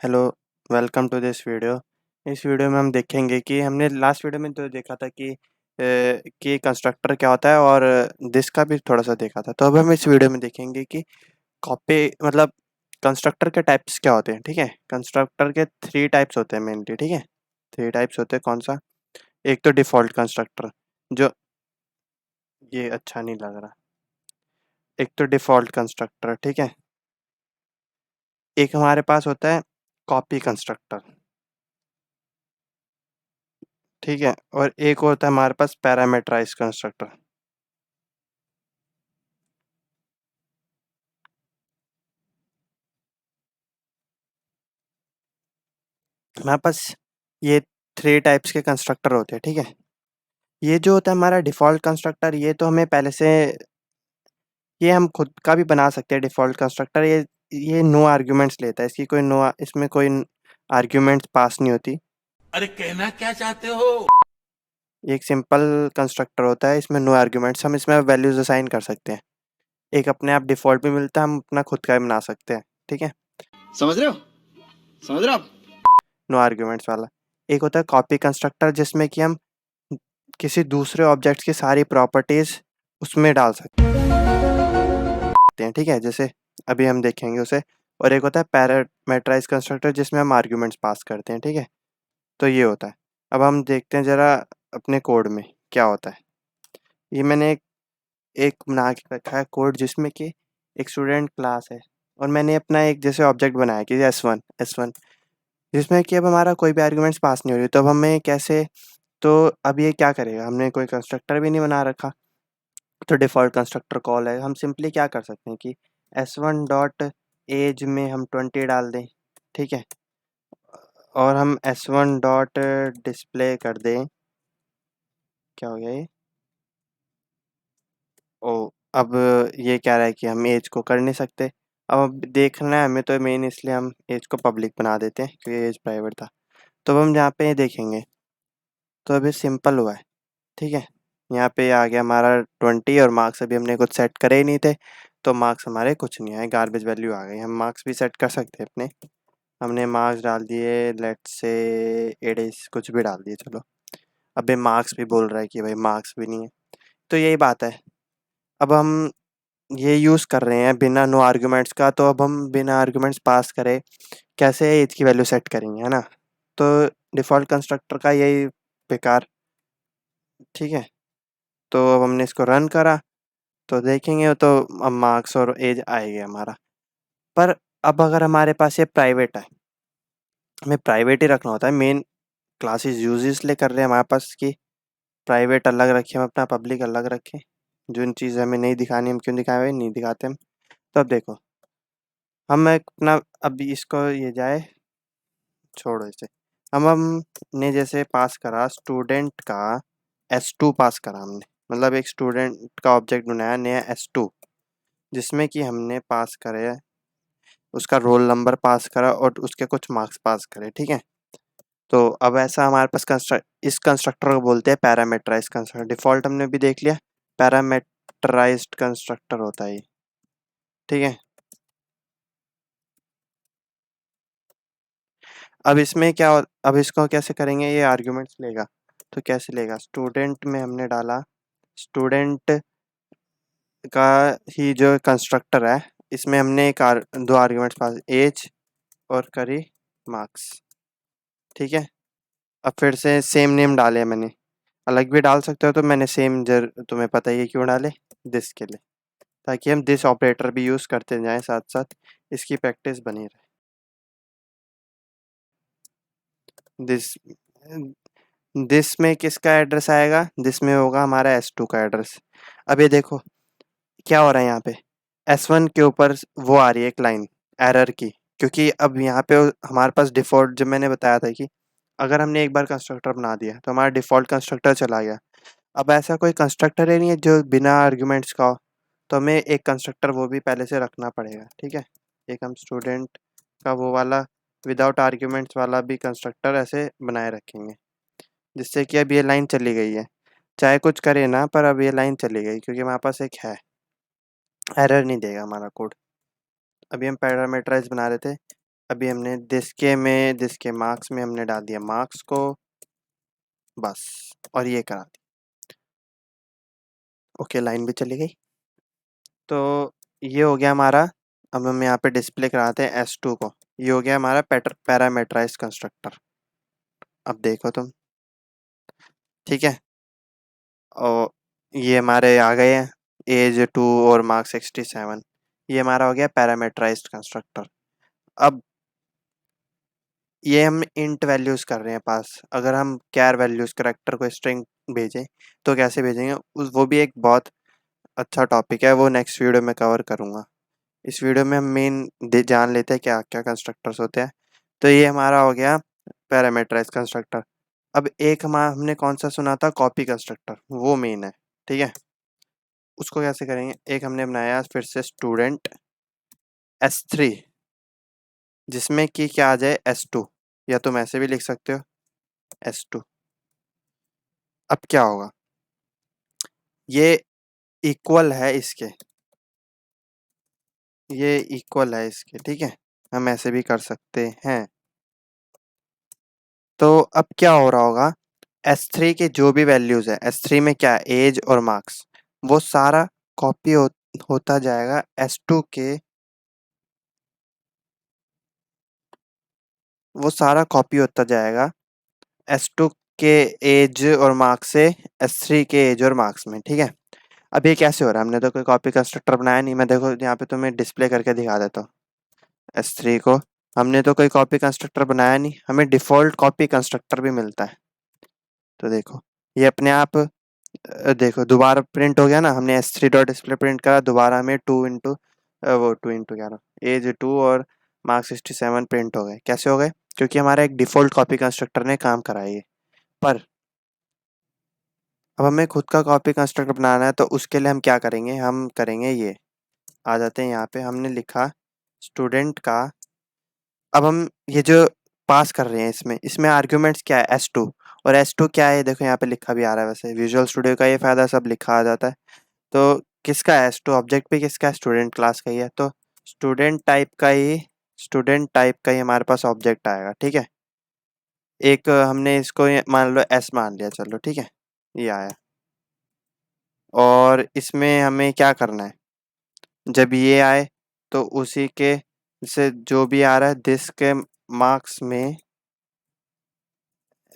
Hello, welcome to this video. इस video में हम देखेंगे कि हमने लास्ट वीडियो में तो देखा था कि कंस्ट्रक्टर क्या होता है और दिस का भी थोड़ा-सा देखा था। तो अब हम इस वीडियो में देखेंगे कि कॉपी मतलब कंस्ट्रक्टर के टाइप्स क्या होते हैं, ठीक है? कंस्ट्रक्टर के 3 टाइप्स होते हैं मेनली, ठीक है? 3 टाइप्स होते हैं कौन-सा? एक तो डिफ़ॉल्ट कंस्ट्रक्टर जो ये अच्छा नहीं लग रहा। एक तो डिफ़ॉल्ट कंस्ट्रक्टर, ठीक है? एक हमारे पास होता है कॉपी कंस्ट्रक्टर। ठीक है? और एक होता है हमारे पास पैरामीटराइज़्ड कंस्ट्रक्टर। हमारे पास ये 3 टाइप्स के कंस्ट्रक्टर होते हैं, ठीक है? ये जो होता है हमारा डिफ़ॉल्ट कंस्ट्रक्टर ये तो हमें पहले से ये हम खुद का भी बना सकते हैं डिफ़ॉल्ट कंस्ट्रक्टर ये नो आर्ग्यूमेंट्स लेता है। इसमें कोई आर्ग्यूमेंट्स पास नहीं होती। अरे कहना क्या चाहते हो? ये एक सिंपल कंस्ट्रक्टर होता है, इसमें नो आर्ग्यूमेंट्स हम इसमें वैल्यूज़ असाइन कर सकते हैं। एक अपने आप डिफ़ॉल्ट भी मिलता है, हम अपना खुद का भी बना सकते हैं, ठीक है? समझ रहे हो? समझ रहे हो आप? नो आर्ग्यूमेंट्स वाला। एक होता है कॉपी कंस्ट्रक्टर जिसमें कि हम किसी दूसरे ऑब्जेक्ट्स की सारी प्रॉपर्टीज़ उसमें डाल सकते हैं, ठीक है? जैसे अभी हम देखेंगे उसे। और एक होता है पैरामीटराइज़्ड कंस्ट्रक्टर जिसमें हम आर्ग्यूमेंट्स पास करते हैं, ठीक है? तो ये होता है। अब हम देखते हैं ज़रा अपने कोड में क्या होता है। ये मैंने एक एक बना के रखा है कोड जिसमें कि एक स्टूडेंट क्लास है और मैंने अपना एक जैसे ऑब्जेक्ट बनाया कि एस1 जिसमें कि अब हमारा कोई भी आर्ग्यूमेंट्स पास नहीं हो रही, तो अब हमें कैसे तो अब ये क्या करेगा? हमने कोई कंस्ट्रक्टर भी नहीं बना रखा। तो डिफ़ॉल्ट कंस्ट्रक्टर कॉल है। हम सिंपली क्या कर सकते हैं कि s1 डॉट ऐज में हम 20 डाल दें, ठीक है? और हम s1 डॉट डिस्प्ले कर दें। क्या हो गया ये? ओह! अब ये कह रहा है कि हम ऐज को कर नहीं सकते। अब देखना है हमें तो मेन इसलिए हम ऐज को पब्लिक बना देते हैं क्योंकि ऐज प्राइवेट था। तो अब हम यहाँ पे देखेंगे, तो अभी सिंपल हुआ है, ठीक है? यहाँ पे आ गया हमारा 20 और मार्क्स अभी हमने कुछ सेट करे ही नहीं थे, तो मार्क्स हमारे कुछ नहीं आए, गार्बेज वैल्यू आ गई। हम मार्क्स भी सेट कर सकते हैं अपने। हमने मार्क्स डाल दिए लेट्स से 8 इज़ कुछ भी डाल दिए चलो। अबे मार्क्स भी बोल रहा है कि भाई मार्क्स भी नहीं है। तो यही बात है। अब हम ये यूज़ कर रहे हैं बिना नो आर्ग्यूमेंट्स का, तो अब हम बिना आर्ग्यूमेंट्स पास करे कैसे ऐज की वैल्यू सेट करेंगे, है ना? तो डिफ़ॉल्ट कंस्ट्रक्टर का यही बेकार, ठीक है? तो अब हमने इसको रन करा, तो देखेंगे तो अब मार्क्स और ऐज आएगा हमारा। पर अब अगर हमारे पास ये प्राइवेट है, हमें प्राइवेट ही रखना होता है। मेन क्लासेस यूज़ इसलिए कर रहे हैं हमारे पास कि प्राइवेट अलग रखें, हम अपना पब्लिक अलग रखें। जो इन चीज़ें हमें नहीं दिखानी हम क्यों दिखाएँ भाई? नहीं दिखाते हम। तो अब देखो, हम एक अपना अभी इसको ये जाए छोड़ो इसे। हमने जैसे पास करा स्टूडेंट का s2 पास करा हमने। मतलब एक स्टूडेंट का ऑब्जेक्ट बनाया नया s2 जिसमें कि हमने पास करे उसका रोल नंबर पास करा और उसके कुछ मार्क्स पास करे, ठीक है? तो अब ऐसा हमारे पास इस कंस्ट्रक्टर को बोलते हैं पैरामीटराइज्ड कंस्ट्रक्टर। डिफ़ॉल्ट हमने भी देख लिया, पैरामीटराइज्ड कंस्ट्रक्टर होता है ये, ठीक है? अब इसको कैसे करेंगे? ये आर्ग्यूमेंट्स लेगा, तो कैसे लेगा? स्टूडेंट में हमने डाला स्टूडेंट का ही जो कंस्ट्रक्टर है, इसमें हमने 2 आर्ग्यूमेंट्स पास ऐज और करी मार्क्स, ठीक है? अब फिर से सेम नेम डाले मैंने, अलग भी डाल सकते हो तो मैंने सेम जर तुम्हें पता ही है क्यों डाले, दिस के लिए, ताकि हम दिस ऑपरेटर भी यूज़ करते जाएँ साथ-साथ, इसकी प्रैक्टिस बनी रहे। दिस दिस में किसका एड्रेस आएगा? दिस में होगा हमारा s2 का एड्रेस। अब ये देखो, क्या हो रहा है यहाँ पे? s1 के ऊपर वो आ रही है एक लाइन एरर की, क्योंकि अब यहाँ पे हमारे पास डिफ़ॉल्ट जब मैंने बताया था कि अगर हमने एक बार कंस्ट्रक्टर बना दिया, तो हमारा डिफ़ॉल्ट कंस्ट्रक्टर चला गया। अब ऐसा कोई कंस्ट्रक्टर ही नहीं है जो बिना आर्ग्यूमेंट्स का हो, तो हमें एक कंस्ट्रक्टर वो भी पहले से रखना पड़ेगा, ठीक है? एक हम स्टूडेंट का वो वाला विदाउट आर्ग्यूमेंट्स वाला भी कंस्ट्रक्टर ऐसे बनाए रखेंगे, जिससे कि अब ये लाइन चली गई है। चाहे कुछ करे ना, पर अब ये लाइन चली गई क्योंकि हमारे पास एक है, एरर नहीं देगा हमारा कोड। अभी हम पैरामीटराइज़ बना रहे थे, अभी हमने दिस के मार्क्स में हमने डाल दिया मार्क्स को, बस, और ये करा दिया। ओके, लाइन भी चली गई। तो ये हो गया हमारा। अब हम यहाँ पे डिस्प्ले कराते हैं S2 को। ये हो गया हमारा पैरामेट्राइज कंस्ट्रक्टर। अब देखो तुम, ठीक है। और ये हमारे आ गए हैं एज 2 और मार्क्स 67। ये हमारा हो गया पैरामेट्राइज्ड कंस्ट्रक्टर। अब ये हम इंट वैल्यूज कर रहे हैं पास। अगर हम कैर वैल्यूज करेक्टर को स्ट्रिंग भेजें तो कैसे भेजेंगे, वो भी एक बहुत अच्छा टॉपिक है, वो नेक्स्ट वीडियो में कवर करूँगा। इस वीडियो में हम मेन जान लेते हैं क्या क्या कंस्ट्रक्टर्स होते हैं। तो ये हमारा हो गया पैरामेट्राइज कंस्ट्रक्टर। अब एक हमने कौन सा सुना था, कॉपी कंस्ट्रक्टर, वो मेन है, ठीक है। उसको कैसे करेंगे, एक हमने बनाया फिर से स्टूडेंट S3, जिसमें कि क्या आ जाए S2, या तुम ऐसे भी लिख सकते हो S2। अब क्या होगा, ये इक्वल है इसके, ये इक्वल है इसके, ठीक है। हम ऐसे भी कर सकते हैं। तो अब क्या हो रहा होगा, S3 के जो भी वैल्यूज है, S3 में क्या है, एज और मार्क्स, वो सारा कॉपी होता जाएगा S2 के, वो सारा कॉपी होता जाएगा S2 के एज और मार्क्स से S3 के एज और मार्क्स में, ठीक है। अब ये कैसे हो रहा है, हमने तो कोई कॉपी कंस्ट्रक्टर बनाया नहीं। मैं देखो यहाँ पे तुम्हें डिस्प्ले करके दिखा देता हूँ S3 को। हमने तो कोई कॉपी कंस्ट्रक्टर बनाया नहीं, हमें डिफ़ॉल्ट कॉपी कंस्ट्रक्टर भी मिलता है। तो देखो, ये अपने आप देखो दोबारा प्रिंट हो गया ना। हमने S3 डॉट डिस्प्ले प्रिंट करा, दोबारा हमें 2 इंटू वो 2 इंटू कह रहा हूँ, एज 2 और मार्क्स 67 प्रिंट हो गए। कैसे हो गए, क्योंकि हमारा एक डिफ़ॉल्ट कॉपी कंस्ट्रक्टर ने काम करा है ये। पर अब हमें खुद का कॉपी कंस्ट्रक्टर बनाना है, तो उसके लिए हम क्या करेंगे, हम करेंगे ये। आ जाते हैं यहाँ पे, हमने लिखा स्टूडेंट का। अब हम ये जो पास कर रहे हैं इसमें, आर्ग्यूमेंट्स क्या है, S2। और S2 क्या है, देखो यहाँ पे लिखा भी आ रहा है। वैसे विजुअल स्टूडियो का ये फ़ायदा, सब लिखा आ जाता है। तो किसका है S2, ऑब्जेक्ट भी किसका है, स्टूडेंट क्लास का ही है। तो स्टूडेंट टाइप का ही हमारे पास ऑब्जेक्ट आएगा, ठीक है। एक हमने इसको मान लो S मान लिया, चलो ठीक है, ये आया। और इसमें हमें क्या करना है, जब ये आए तो उसी के से जो भी आ रहा है दिस के मार्क्स में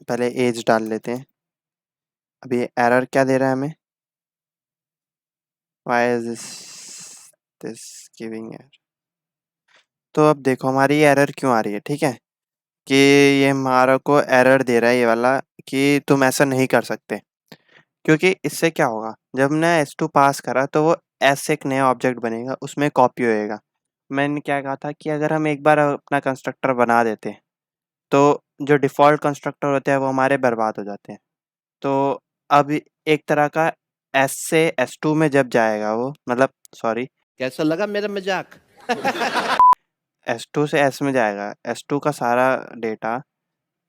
पहले एज डाल लेते हैं। अब ये एरर क्या दे रहा है हमें, why is this giving error. तो अब देखो हमारी ये एरर क्यों आ रही है, ठीक है। कि ये हमारा को एरर दे रहा है ये वाला, कि तुम ऐसा नहीं कर सकते। क्योंकि इससे क्या होगा, जब हमने S2 पास करा तो वो S एक नया ऑब्जेक्ट बनेगा, उसमें कॉपी होएगा। मैंने क्या कहा था कि अगर हम एक बार अपना कंस्ट्रक्टर बना देते हैं तो जो डिफ़ॉल्ट कंस्ट्रक्टर होते हैं वो हमारे बर्बाद हो जाते हैं। तो अब एक तरह का S से S2 में जब जाएगा वो, मतलब सॉरी, कैसा लगा मेरा मजाक? S2 से S में जाएगा, S2 का सारा डेटा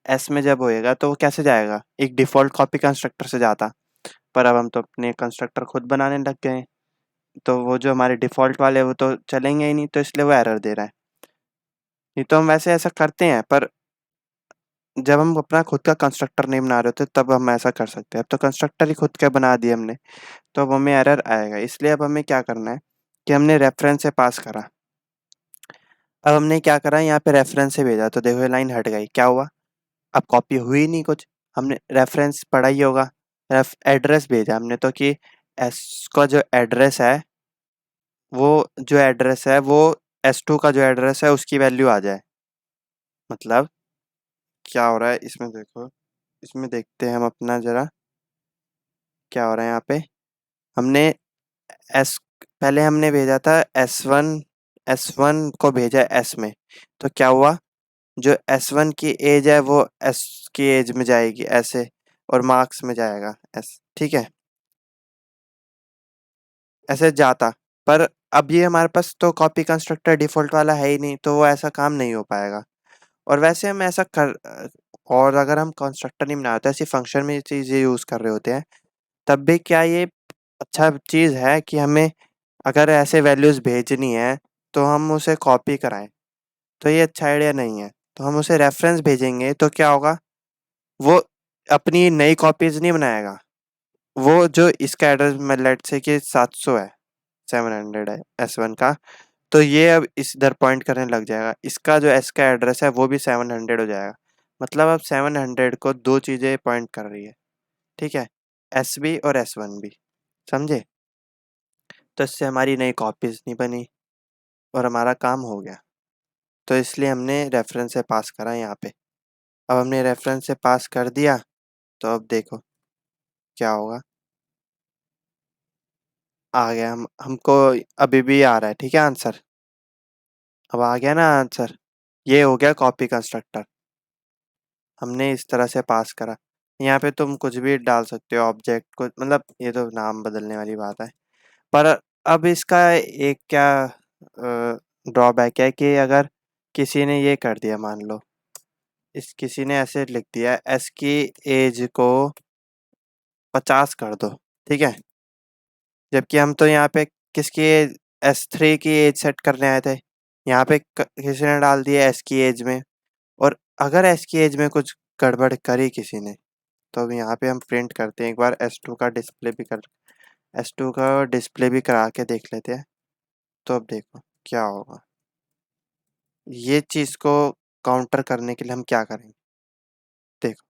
S में जब होएगा तो वो कैसे जाएगा, एक डिफ़ॉल्ट कॉपी कंस्ट्रक्टर से जाता। पर अब हम तो अपने कंस्ट्रक्टर खुद बनाने लग गए हैं, तो वो जो हमारे डिफ़ॉल्ट वाले वो तो चलेंगे ही नहीं, तो इसलिए वो एरर दे रहा है। नहीं तो हम वैसे ऐसा करते हैं, पर जब हम अपना खुद का कंस्ट्रक्टर नहीं बना रहे होते तब हम ऐसा कर सकते हैं। अब तो कंस्ट्रक्टर ही खुद का बना दिया हमने, तो अब हमें एरर आएगा। इसलिए अब हमें क्या करना है कि हमने रेफ़रेंस से पास करा। अब हमने क्या करा, यहाँ पे रेफ़रेंस से भेजा तो देखो ये लाइन हट गई, क्या हुआ? अब कॉपी हुई नहीं कुछ। हमने रेफ़रेंस पढ़ा ही होगा, रेफ एड्रेस भेजा हमने तो कि एस का जो एड्रेस है, वो S2 का जो एड्रेस है उसकी वैल्यू आ जाए। मतलब क्या हो रहा है इसमें देखो, इसमें देखते हैं हम अपना ज़रा क्या हो रहा है यहाँ पे। हमने एस पहले हमने भेजा था S1 को भेजा S में, तो क्या हुआ, जो S1 की एज है वो S की एज में जाएगी ऐसे, और मार्क्स में जाएगा S, ठीक है, ऐसे जाता। पर अब ये हमारे पास तो कॉपी कंस्ट्रक्टर डिफ़ॉल्ट वाला है ही नहीं, तो वो ऐसा काम नहीं हो पाएगा। और वैसे हम ऐसा और अगर हम कंस्ट्रक्टर नहीं बना होता, ऐसे फंक्शन में ये चीज़ें यूज़ कर रहे होते हैं, तब भी क्या ये अच्छा चीज़ है कि हमें अगर ऐसे वैल्यूज़ भेजनी है, तो हम उसे कॉपी कराएँ। तो ये अच्छा आइडिया नहीं है। तो हम उसे रेफरेंस भेजेंगे तो क्या होगा, वो अपनी नई कॉपीज़ नहीं बनाएगा। वो जो इसका एड्रेस में लेट्स से कि 700 है, 700 है S1 का, तो ये अब इस इधर पॉइंट करने लग जाएगा। इसका जो S का एड्रेस है वो भी 700 हो जाएगा। मतलब अब 700 को 2 चीज़ें पॉइंट कर रही है, ठीक है? SB और S1 भी, समझे? तो इससे हमारी नई कॉपीज़ नहीं बनी और हमारा काम हो गया। तो इसलिए हमने रेफ़रेंस से पास करा यहाँ पे। अब हमने रेफ़रेंस से पास कर दिया, तो अब देखो क्या होगा। आ गया, हमको अभी भी आ रहा है, ठीक है आंसर? अब आ गया ना आंसर? ये हो गया कॉपी कंस्ट्रक्टर। हमने इस तरह से पास करा। यहाँ पे तुम कुछ भी डाल सकते हो ऑब्जेक्ट को, मतलब ये तो नाम बदलने वाली बात है। पर अब इसका एक क्या ड्रॉबैक है कि अगर किसी ने ये कर दिया, मान लो इस किसी ने ऐसे लिख दिया एस की एज को 50 कर दो, ठीक है? जबकि हम तो यहाँ पे किसकी एज, S3 की एज सेट करने आए थे। यहाँ पे किसी ने डाल दिया एस की एज में, और अगर एस की एज में कुछ गड़बड़ करी किसी ने, तो अब यहाँ पे हम प्रिंट करते हैं एक बार, S2 का डिस्प्ले भी कर, S2 का डिस्प्ले भी करा के देख लेते हैं। तो अब देखो क्या होगा। ये चीज़ को काउंटर करने के लिए हम क्या करेंगे, देखो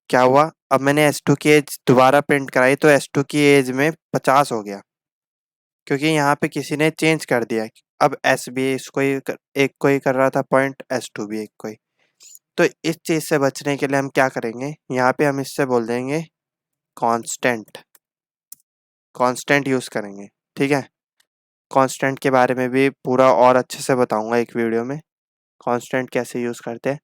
क्या हुआ। अब मैंने S2 की एज दोबारा प्रिंट कराई तो S2 की एज में 50 हो गया, क्योंकि यहाँ पे किसी ने चेंज कर दिया। अब S भी इसको ही एक को ही कर रहा था पॉइंट, S2 भी एक को ही। तो इस चीज़ से बचने के लिए हम क्या करेंगे, यहाँ पे हम इससे बोल देंगे कांस्टेंट, कांस्टेंट यूज़ करेंगे, ठीक है? कांस्टेंट के बारे में भी पूरा और अच्छे से बताऊंगा एक वीडियो में, कांस्टेंट कैसे यूज़ करते हैं।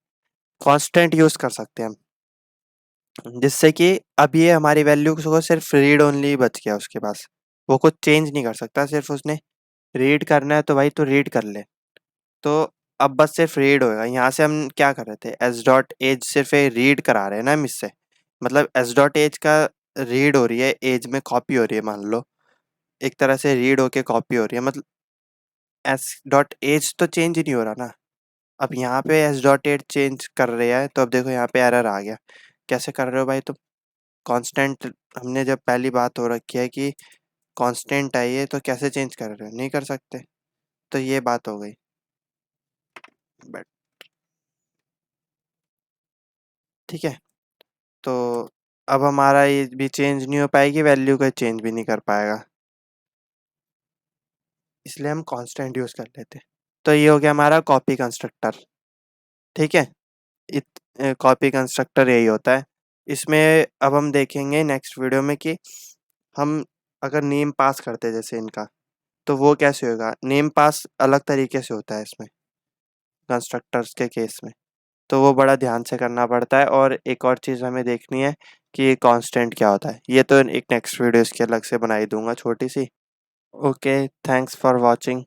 कांस्टेंट यूज़ कर सकते हैं हम, जिससे कि अब ये हमारी वैल्यू को सिर्फ रीड ओनली बच गया उसके पास। वो कुछ चेंज नहीं कर सकता, सिर्फ उसने रीड करना है तो भाई तू रीड कर ले। तो अब बस सिर्फ रीड होएगा। यहाँ से हम क्या कर रहे थे, एस डॉट एज सिर्फ रीड करा रहे हैं ना हम इससे, मतलब एस डॉट एज का रीड हो रही है, एज में कॉपी हो रही है, मान लो एक तरह से रीड होके कॉपी हो रही है, मतलब एस डॉट एज तो चेंज ही नहीं हो रहा ना। अब यहाँ पे एस डॉट एज चेंज कर रहे हैं, तो अब देखो यहाँ पे एरर आ गया। कैसे कर रहे हो भाई तुम? कांस्टेंट, हमने जब पहली बात हो रखी है कि कांस्टेंट है ये, तो कैसे चेंज कर रहे हो, नहीं कर सकते। तो ये बात हो गई। बट ठीक है, तो अब हमारा ये भी चेंज नहीं हो पाएगी, वैल्यू का चेंज भी नहीं कर पाएगा, इसलिए हम कांस्टेंट यूज़ कर लेते हैं। तो ये हो गया हमारा कॉपी कंस्ट्रक्टर, ठीक है? कॉपी कंस्ट्रक्टर यही होता है। इसमें अब हम देखेंगे नेक्स्ट वीडियो में कि हम अगर नेम पास करते हैं जैसे इनका, तो वो कैसे होगा। नेम पास अलग तरीके से होता है इसमें, कंस्ट्रक्टर्स के केस में। तो वो बड़ा ध्यान से करना पड़ता है। और एक और चीज़ हमें देखनी है कि कांस्टेंट क्या होता है। ये तो एक नेक्स्ट वीडियो इसकी अलग से बना ही दूँगा छोटी सी। Okay, thanks for watching.